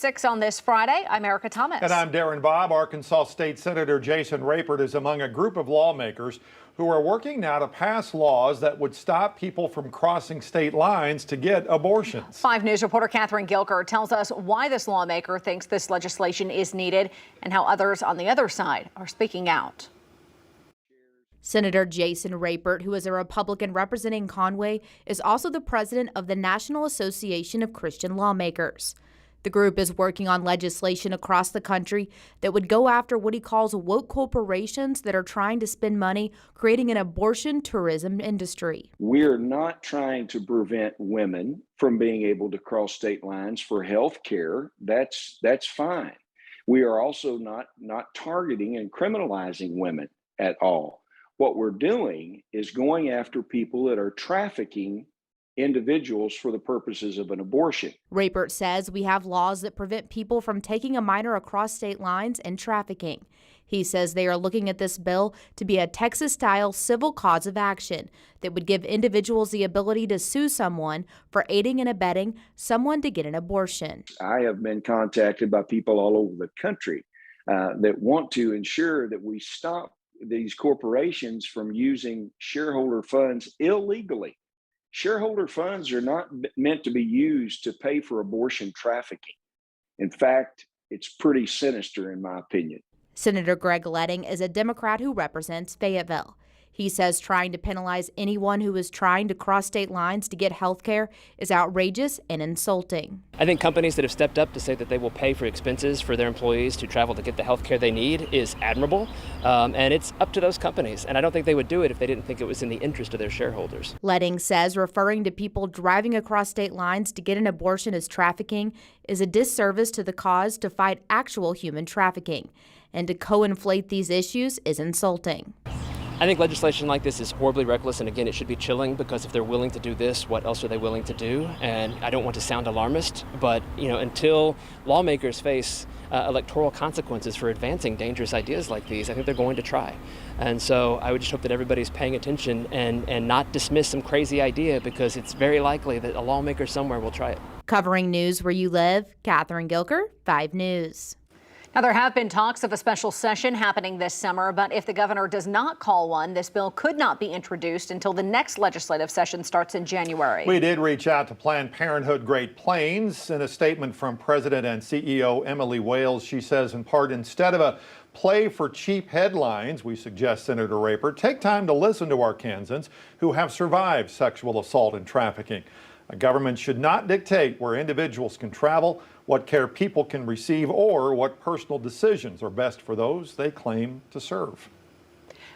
6 on this Friday. I'm Erica Thomas. And I'm Darren Bobb. Arkansas State Senator Jason Rapert is among a group of lawmakers who are working now to pass laws that would stop people from crossing state lines to get abortions. 5 News reporter Catherine Gilker tells us why this lawmaker thinks this legislation is needed and how others on the other side are speaking out. Senator Jason Rapert, who is a Republican representing Conway, is also the president of the National Association of Christian Lawmakers. The group is working on legislation across the country that would go after what he calls woke corporations that are trying to spend money creating an abortion tourism industry. We're not trying to prevent women from being able to cross state lines for health care. That's fine. We are also not targeting and criminalizing women at all. What we're doing is going after people that are trafficking individuals for the purposes of an abortion. Rapert says we have laws that prevent people from taking a minor across state lines and trafficking. He says they are looking at this bill to be a Texas-style civil cause of action that would give individuals the ability to sue someone for aiding and abetting someone to get an abortion. I have been contacted by people all over the country that want to ensure that we stop these corporations from using shareholder funds illegally. Shareholder funds are not meant to be used to pay for abortion trafficking. In fact, it's pretty sinister in my opinion. Senator Greg Leding is a Democrat who represents Fayetteville. He says trying to penalize anyone who is trying to cross state lines to get health care is outrageous and insulting. I think companies that have stepped up to say that they will pay for expenses for their employees to travel to get the health care they need is admirable, and it's up to those companies. And I don't think they would do it if they didn't think it was in the interest of their shareholders. Leding says referring to people driving across state lines to get an abortion as trafficking is a disservice to the cause to fight actual human trafficking. And to co-inflate these issues is insulting. I think legislation like this is horribly reckless, and again, it should be chilling, because if they're willing to do this, what else are they willing to do? And I don't want to sound alarmist, but until lawmakers face electoral consequences for advancing dangerous ideas like these, I think they're going to try. And so I would just hope that everybody's paying attention and not dismiss some crazy idea, because it's very likely that a lawmaker somewhere will try it. Covering news where you live, Catherine Gilker, 5 News. Now, there have been talks of a special session happening this summer, but if the governor does not call one, this bill could not be introduced until the next legislative session starts in January. We did reach out to Planned Parenthood Great Plains. In a statement from President and CEO Emily Wales, she says, in part, instead of a play for cheap headlines, we suggest, Senator Rapert, take time to listen to Arkansans who have survived sexual assault and trafficking. A government should not dictate where individuals can travel, what care people can receive, or what personal decisions are best for those they claim to serve.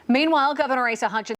Meanwhile, Governor Asa Hutchinson